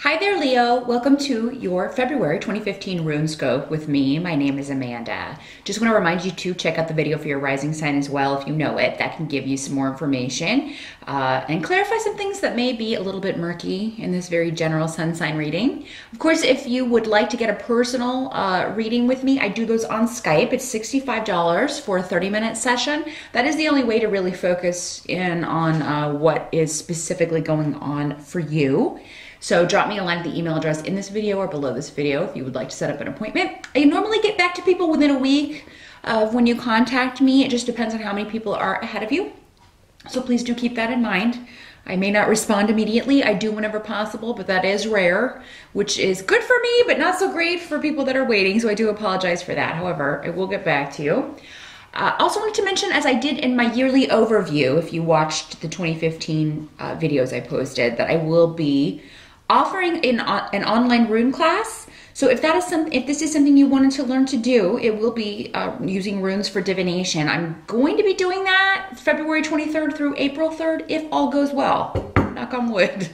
Hi there, Leo. Welcome to your February 2015 Runescope with me. My name is Amanda. Just want to remind you to check out the video for your rising sign as well if you know it. That can give you some more information and clarify some things that may be a little bit murky in this very general sun sign reading. Of course, if you would like to get a personal reading with me, I do those on Skype. It's $65 for a 30-minute session. That is the only way to really focus in on what is specifically going on for you. So drop me a line at the email address in this video or below this video if you would like to set up an appointment. I normally get back to people within a week of when you contact me. It just depends on how many people are ahead of you. So please do keep that in mind. I may not respond immediately. I do whenever possible, but that is rare, which is good for me, but not so great for people that are waiting. So I do apologize for that. However, I will get back to you. Also wanted to mention, as I did in my yearly overview, if you watched the 2015 videos I posted, that I will be offering an online rune class. So if this is something you wanted to learn to do, it will be using runes for divination. I'm going to be doing that February 23rd through April 3rd, if all goes well. Knock on wood.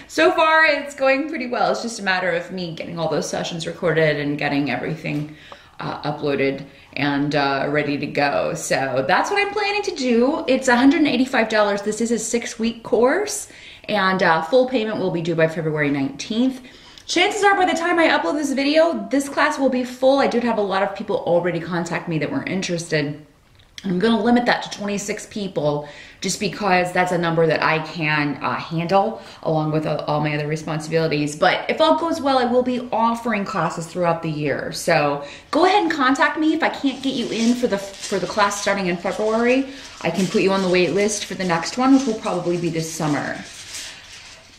So far, it's going pretty well. It's just a matter of me getting all those sessions recorded and getting everything uploaded and ready to go. So that's what I'm planning to do. It's $185. This is a 6-week course, and full payment will be due by February 19th. Chances are by the time I upload this video, this class will be full. I did have a lot of people already contact me that were interested. I'm going to limit that to 26 people just because that's a number that I can handle along with all my other responsibilities. But if all goes well, I will be offering classes throughout the year. So go ahead and contact me. If I can't get you in for the class starting in February, I can put you on the wait list for the next one, which will probably be this summer.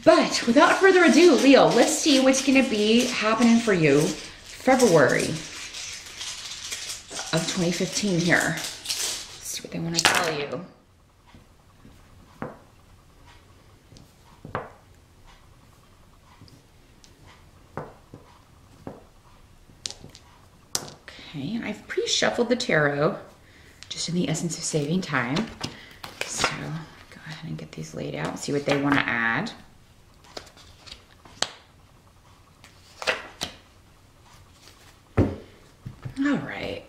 But without further ado, Leo, let's see what's going to be happening for you February of 2015 here. That's what they want to tell you. Okay, and I've pre-shuffled the tarot just in the essence of saving time. So go ahead and get these laid out and see what they want to add. All right.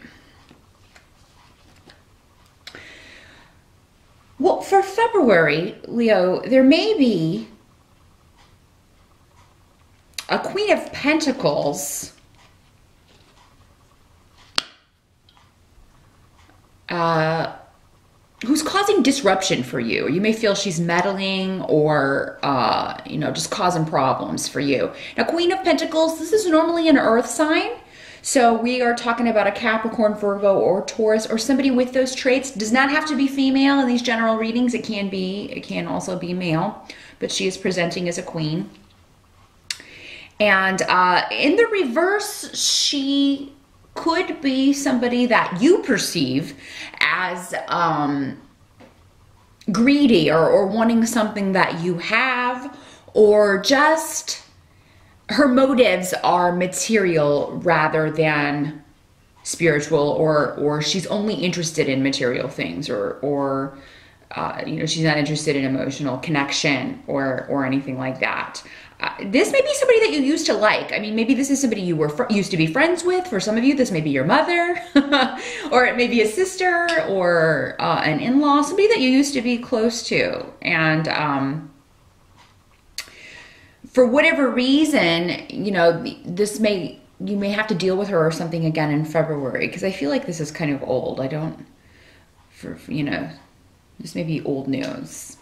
Well, for February, Leo, there may be a Queen of Pentacles who's causing disruption for you. You may feel she's meddling or, just causing problems for you. Now, Queen of Pentacles, this is normally an earth sign. So we are talking about a Capricorn, Virgo, or Taurus, or somebody with those traits. Does not have to be female in these general readings. It can also be male, but she is presenting as a queen. And in the reverse, she could be somebody that you perceive as greedy or wanting something that you have, or just her motives are material rather than spiritual, or she's only interested in material things, or she's not interested in emotional connection or anything like that. This may be somebody that you used to like. I mean, maybe this is somebody you used to be friends with. For some of you, this may be your mother, or it may be a sister or an in-law, somebody that you used to be close to. And for whatever reason, you may have to deal with her or something again in February, because I feel like this is kind of old. This may be old news.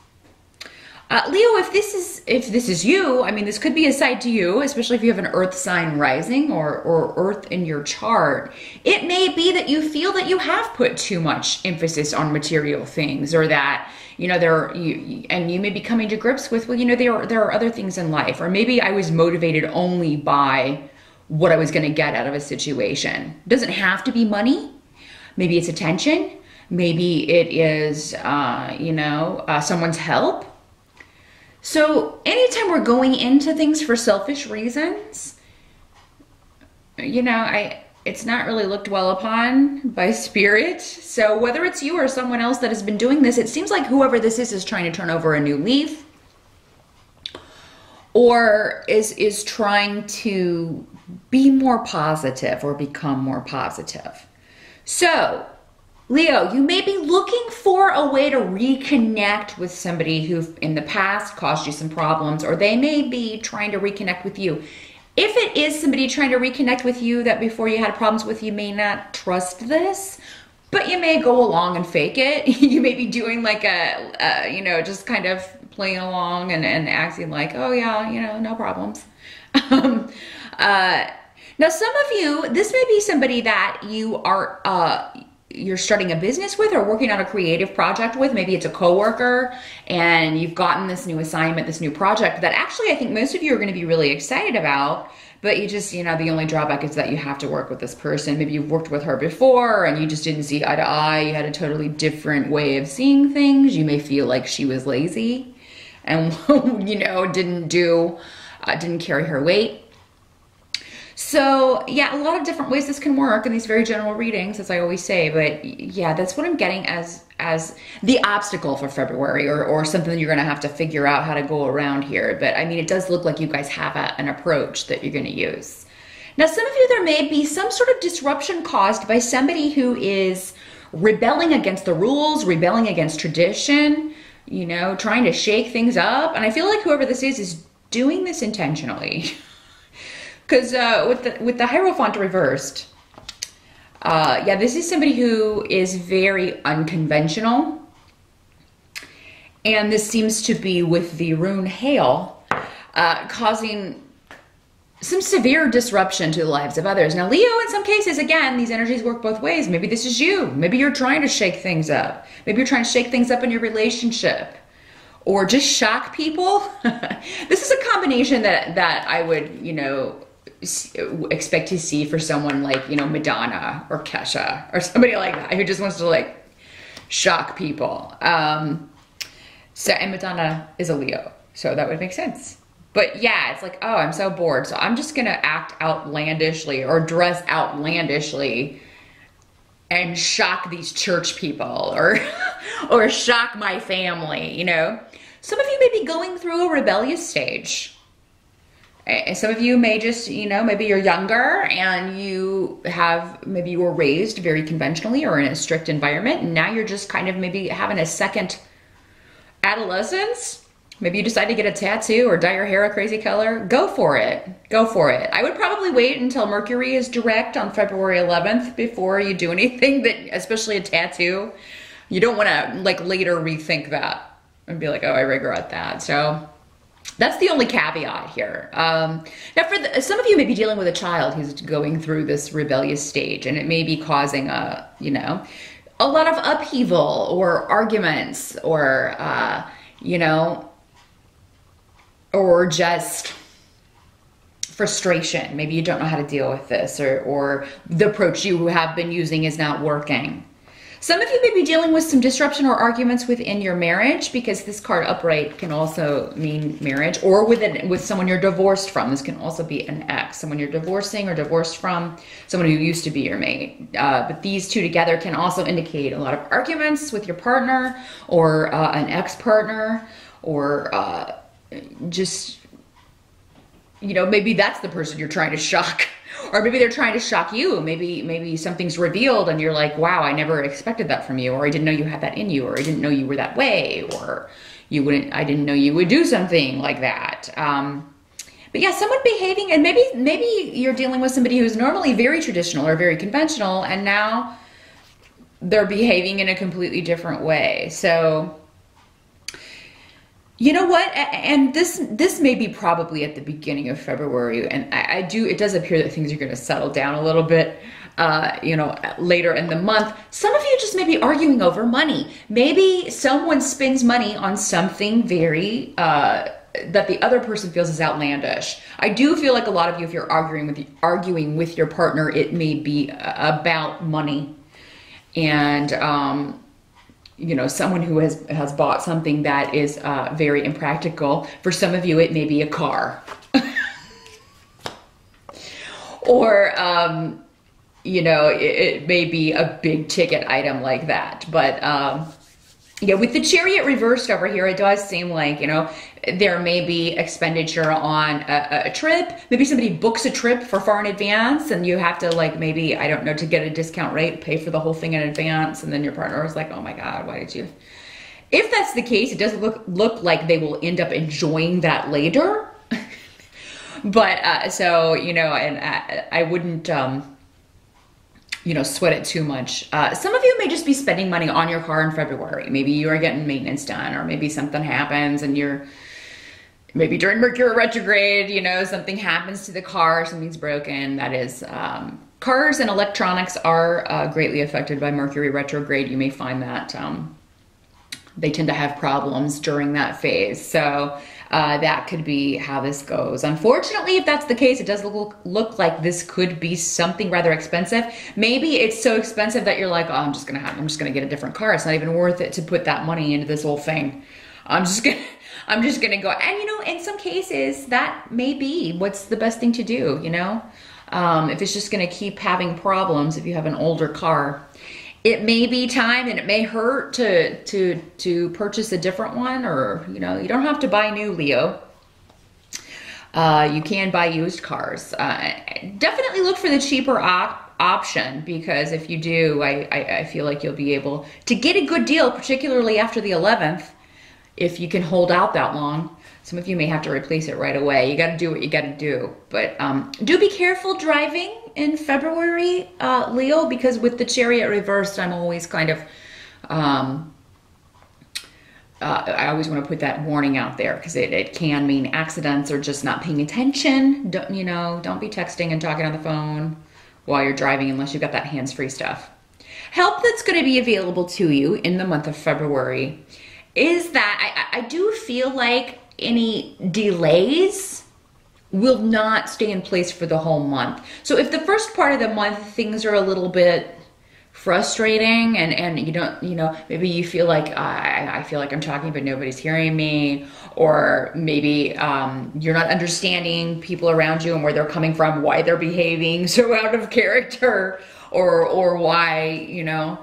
Leo, if this is you, I mean, this could be a side to you, especially if you have an earth sign rising or earth in your chart. It may be that you feel that you have put too much emphasis on material things, or that, you may be coming to grips with, well, there are other things in life, or maybe I was motivated only by what I was going to get out of a situation. It doesn't have to be money. Maybe it's attention. Maybe it is, someone's help. So anytime we're going into things for selfish reasons, it's not really looked well upon by spirit. So whether it's you or someone else that has been doing this, it seems like whoever this is trying to turn over a new leaf, or is trying to be more positive or become more positive. So, Leo, you may be looking for a way to reconnect with somebody who in the past caused you some problems, or they may be trying to reconnect with you. If it is somebody trying to reconnect with you that before you had problems with, you may not trust this, but you may go along and fake it. You may be doing like you know, just kind of playing along and acting like, oh yeah, you know, no problems. Now, some of you, this may be somebody that you are, you're starting a business with or working on a creative project with. Maybe it's a coworker and you've gotten this new assignment, this new project that actually I think most of you are going to be really excited about, but you just, you know, the only drawback is that you have to work with this person. Maybe you've worked with her before and you just didn't see eye to eye. You had a totally different way of seeing things. You may feel like she was lazy and, you know, didn't carry her weight. So yeah, a lot of different ways this can work in these very general readings, as I always say, but yeah, that's what I'm getting as the obstacle for February, or something that you're going to have to figure out how to go around here. But I mean, it does look like you guys have an approach that you're going to use. Now, some of you, there may be some sort of disruption caused by somebody who is rebelling against the rules, rebelling against tradition, you know, trying to shake things up. And I feel like whoever this is doing this intentionally. Because with the Hierophant reversed, yeah, this is somebody who is very unconventional. And this seems to be with the rune hail, causing some severe disruption to the lives of others. Now, Leo, in some cases, again, these energies work both ways. Maybe this is you. Maybe you're trying to shake things up. Maybe you're trying to shake things up in your relationship. Or just shock people. This is a combination that I would, you know, expect to see for someone like, you know, Madonna or Kesha or somebody like that who just wants to like shock people. So, and Madonna is a Leo, so that would make sense. But yeah, it's like, oh, I'm so bored, so I'm just gonna act outlandishly or dress outlandishly and shock these church people or shock my family, you know. Some of you may be going through a rebellious stage. Some of you may just, you know, maybe you're younger and maybe you were raised very conventionally or in a strict environment, and now you're just kind of maybe having a second adolescence. Maybe you decide to get a tattoo or dye your hair a crazy color. Go for it. Go for it. I would probably wait until Mercury is direct on February 11th before you do anything, that, especially a tattoo. You don't want to like later rethink that and be like, oh, I regret that. So that's the only caveat here. Now, for some of you may be dealing with a child who's going through this rebellious stage, and it may be causing a lot of upheaval or arguments or, you know, or just frustration. Maybe you don't know how to deal with this, or the approach you have been using is not working. Some of you may be dealing with some disruption or arguments within your marriage, because this card upright can also mean marriage, or with someone you're divorced from. This can also be an ex, someone you're divorcing or divorced from, someone who used to be your mate. But these two together can also indicate a lot of arguments with your partner or an ex-partner, or just, you know, maybe that's the person you're trying to shock. Or maybe they're trying to shock you. Maybe something's revealed and you're like, wow, I never expected that from you, or I didn't know you had that in you, or I didn't know you were that way, or I didn't know you would do something like that. But yeah, someone behaving, and maybe you're dealing with somebody who's normally very traditional or very conventional, and now they're behaving in a completely different way. So, you know what? And this may be probably at the beginning of February, and it does appear that things are going to settle down a little bit, you know, later in the month. Some of you just may be arguing over money. Maybe someone spends money on something very, that the other person feels is outlandish. I do feel like a lot of you, if you're arguing with your partner, it may be about money. And, you know, someone who has bought something that is very impractical. For some of you, it may be a car. Or, you know, it may be a big ticket item like that. But Yeah, with the Chariot reversed over here, it does seem like, you know, there may be expenditure on a trip. Maybe somebody books a trip for far in advance and you have to, like, maybe, I don't know, to get a discount rate, pay for the whole thing in advance. And then your partner is like, oh my God, why did you? If that's the case, it does look like they will end up enjoying that later. But so, you know, and I wouldn't, you know, sweat it too much. Some of you may just be spending money on your car in February. Maybe you are getting maintenance done, or maybe something happens and maybe during Mercury retrograde, you know, something happens to the car, something's broken. That is, cars and electronics are greatly affected by Mercury retrograde. You may find that they tend to have problems during that phase. So that could be how this goes. Unfortunately, if that's the case, it does look like this could be something rather expensive. Maybe it's so expensive that you're like, oh, I'm just gonna get a different car. It's not even worth it to put that money into this whole thing. I'm just gonna go. And you know, in some cases, that may be what's the best thing to do. You know, if it's just gonna keep having problems, if you have an older car. It may be time and it may hurt to purchase a different one, or, you know, you don't have to buy new, Leo. You can buy used cars. Definitely look for the cheaper option, because if you do, I feel like you'll be able to get a good deal, particularly after the 11th, if you can hold out that long. Some of you may have to replace it right away. You got to do what you got to do. But do be careful driving in February, Leo, because with the Chariot reversed, I'm always kind of, I always want to put that warning out there, because it can mean accidents or just not paying attention. Don't, you know, don't be texting and talking on the phone while you're driving unless you've got that hands-free stuff. Help that's going to be available to you in the month of February is that I do feel like any delays will not stay in place for the whole month. So if the first part of the month things are a little bit frustrating and you don't, you know, maybe you feel like I feel like I'm talking but nobody's hearing me, or maybe you're not understanding people around you and where they're coming from, why they're behaving so out of character, or why, you know,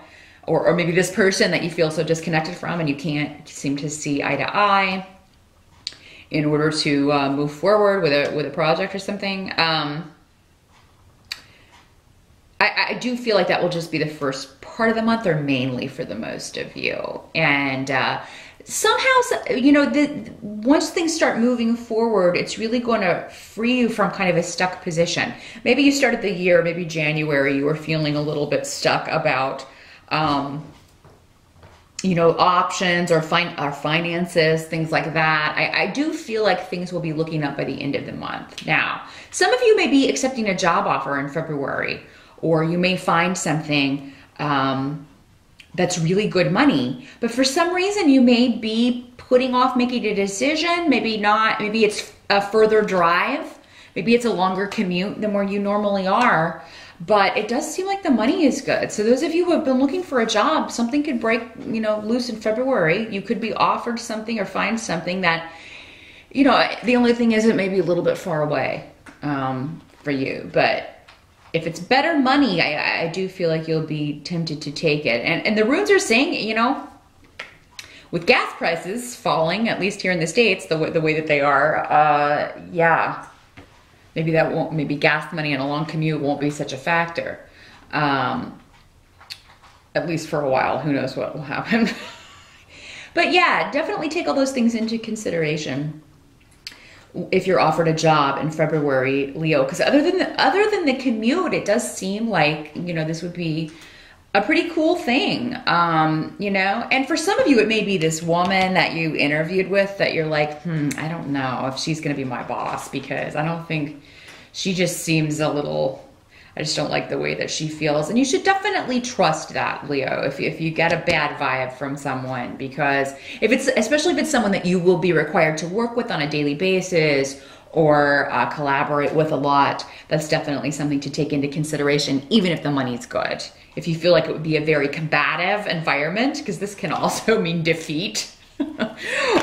or maybe this person that you feel so disconnected from and you can't seem to see eye to eye in order to move forward with a project or something. I do feel like that will just be the first part of the month, or mainly for the most of you. And somehow, you know, once things start moving forward, it's really going to free you from kind of a stuck position. Maybe you started the year, maybe January, you were feeling a little bit stuck about you know, options or finances, things like that. I do feel like things will be looking up by the end of the month. Now, some of you may be accepting a job offer in February, or you may find something that's really good money, but for some reason you may be putting off making a decision. Maybe not, maybe it's a further drive, maybe it's a longer commute than where you normally are. But it does seem like the money is good. So those of you who have been looking for a job, something could break, you know, loose in February. You could be offered something or find something that, you know, the only thing is it may be a little bit far away for you. But if it's better money, I do feel like you'll be tempted to take it. And the runes are saying, you know, with gas prices falling, at least here in the States, the way that they are, yeah. Maybe that won't, maybe gas money and a long commute won't be such a factor. At least for a while, who knows what will happen. But yeah, definitely take all those things into consideration if you're offered a job in February, Leo, because other than the commute, it does seem like, you know, this would be a pretty cool thing, you know. And for some of you, it may be this woman that you interviewed with that you're like, I don't know if she's going to be my boss, because I don't think, she just seems a little, I just don't like the way that she feels. And you should definitely trust that, Leo, if you get a bad vibe from someone, because especially if it's someone that you will be required to work with on a daily basis or collaborate with a lot, that's definitely something to take into consideration, even if the money's good. If you feel like it would be a very combative environment, because this can also mean defeat.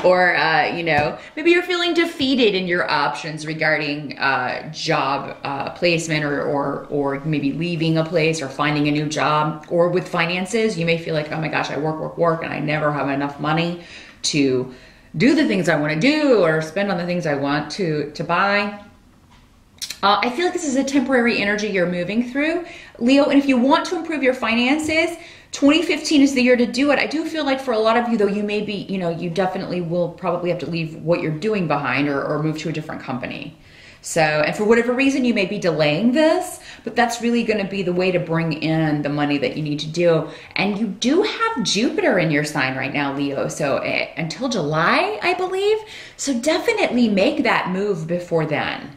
Or, you know, maybe you're feeling defeated in your options regarding job placement, or maybe leaving a place or finding a new job. Or with finances, you may feel like, oh my gosh, I work, and I never have enough money to do the things I want to do or spend on the things I want to buy. I feel like this is a temporary energy you're moving through, Leo, and if you want to improve your finances, 2015 is the year to do it. I do feel like for a lot of you, though, you may be, you know, you definitely will probably have to leave what you're doing behind, or move to a different company. So, and for whatever reason, you may be delaying this, but that's really going to be the way to bring in the money that you need to do. And you do have Jupiter in your sign right now, Leo, so until July, I believe. So definitely make that move before then.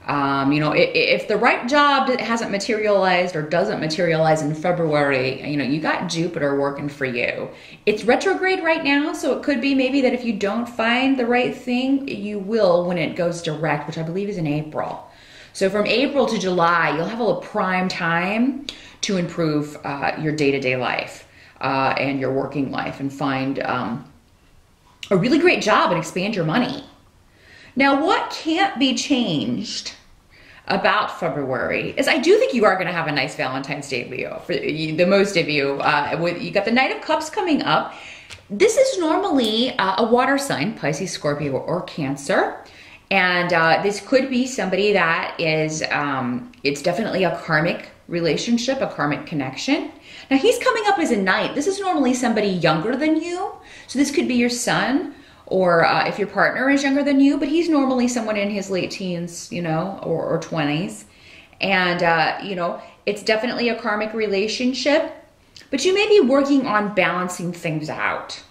You know, if the right job hasn't materialized or doesn't materialize in February, you know, you got Jupiter working for you. It's retrograde right now, so it could be maybe that if you don't find the right thing, you will when it goes direct, which I believe is in April. So from April to July, you'll have a prime time to improve your day-to-day life and your working life, and find a really great job and expand your money. Now, what can't be changed about February is I do think you are going to have a nice Valentine's Day, Leo. For the most of you, you got the Knight of Cups coming up. This is normally a water sign, Pisces, Scorpio, or Cancer. And this could be somebody that is, it's definitely a karmic relationship, a karmic connection. Now, he's coming up as a knight. This is normally somebody younger than you. So this could be your son, or if your partner is younger than you, but he's normally someone in his late teens, you know, or 20s. And, you know, it's definitely a karmic relationship, but you may be working on balancing things out.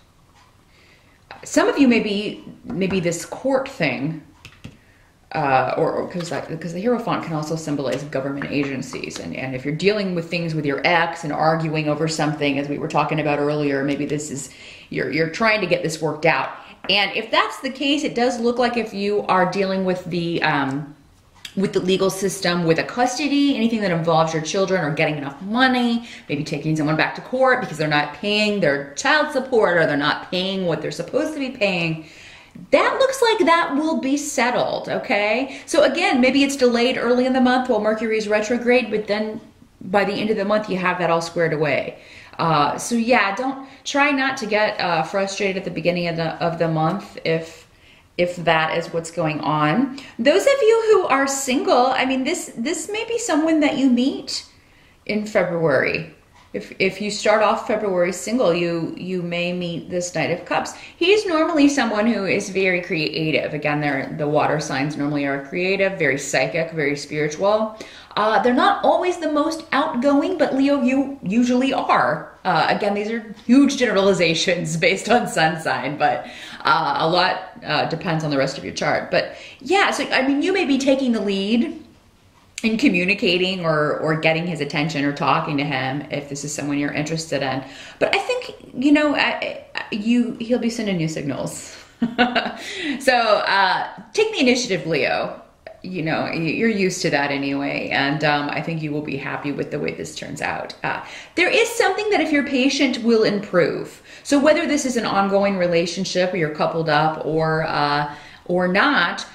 Some of you maybe this court thing, or because the Hierophant can also symbolize government agencies. And if you're dealing with things with your ex and arguing over something, as we were talking about earlier, maybe this is, you're trying to get this worked out. And if that's the case, it does look like if you are dealing with the legal system, with a custody, anything that involves your children, or getting enough money, maybe taking someone back to court because they're not paying their child support, or they're not paying what they're supposed to be paying, that looks like that will be settled, okay? So again, maybe it's delayed early in the month while Mercury is retrograde, but then by the end of the month, you have that all squared away. So yeah, don't try not to get frustrated at the beginning of the month if that is what's going on. Those of you who are single, I mean, this may be someone that you meet in February. If you start off February single, you may meet this Knight of Cups. He's normally someone who is very creative. Again, the water signs normally are creative, very psychic, very spiritual. They're not always the most outgoing, but Leo, you usually are. Again, these are huge generalizations based on sun sign, but a lot depends on the rest of your chart. But yeah, so I mean, you may be taking the lead in communicating or getting his attention or talking to him if this is someone you're interested in. But I think, you know, he'll be sending you signals. So take the initiative, Leo. You know, you're used to that anyway. And I think you will be happy with the way this turns out. There is something that if you're patient will improve. So whether this is an ongoing relationship or you're coupled up or not,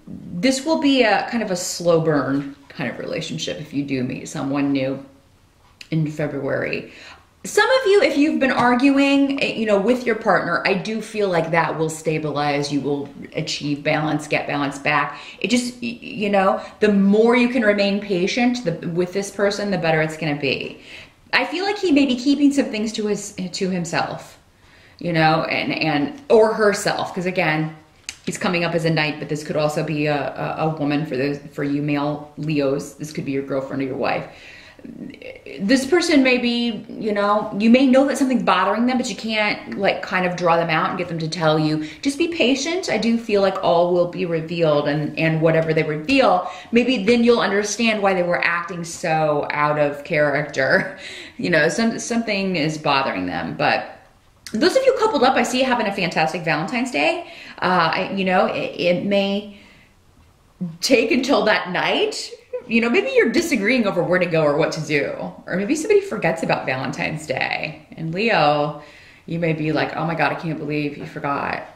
this will be a kind of a slow burn kind of relationship if you do meet someone new in February. Some of you, if you've been arguing, you know, with your partner, I do feel like that will stabilize. You will achieve balance, get balance back. It just, you know, the more you can remain patient with this person, the better it's going to be. I feel like he may be keeping some things to himself, you know, or herself, because again, he's coming up as a knight, but this could also be a woman for you male Leos. This could be your girlfriend or your wife. This person may be, you know, you may know that something's bothering them, but you can't like kind of draw them out and get them to tell you. Just be patient. I do feel like all will be revealed, and whatever they reveal, maybe then you'll understand why they were acting so out of character. You know, something is bothering them. But those of you coupled up, I see you having a fantastic Valentine's Day. You know, it may take until that night. You know, maybe you're disagreeing over where to go or what to do. Or maybe somebody forgets about Valentine's Day. And Leo, You may be like, oh my God, I can't believe you forgot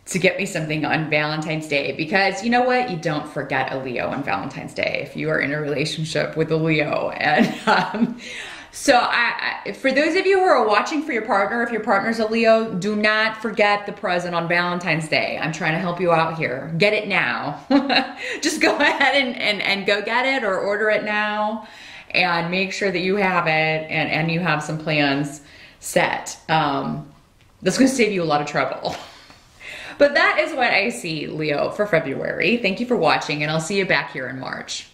to get me something on Valentine's Day, because you know what? You don't forget a Leo on Valentine's Day if you are in a relationship with a Leo. And so for those of you who are watching for your partner, if your partner's a Leo, do not forget the present on Valentine's Day. I'm trying to help you out here. Get it now. Just go ahead and go get it or order it now, and make sure that you have it and you have some plans set. That's going to save you a lot of trouble. But that is what I see, Leo, for February. Thank you for watching, and I'll see you back here in March.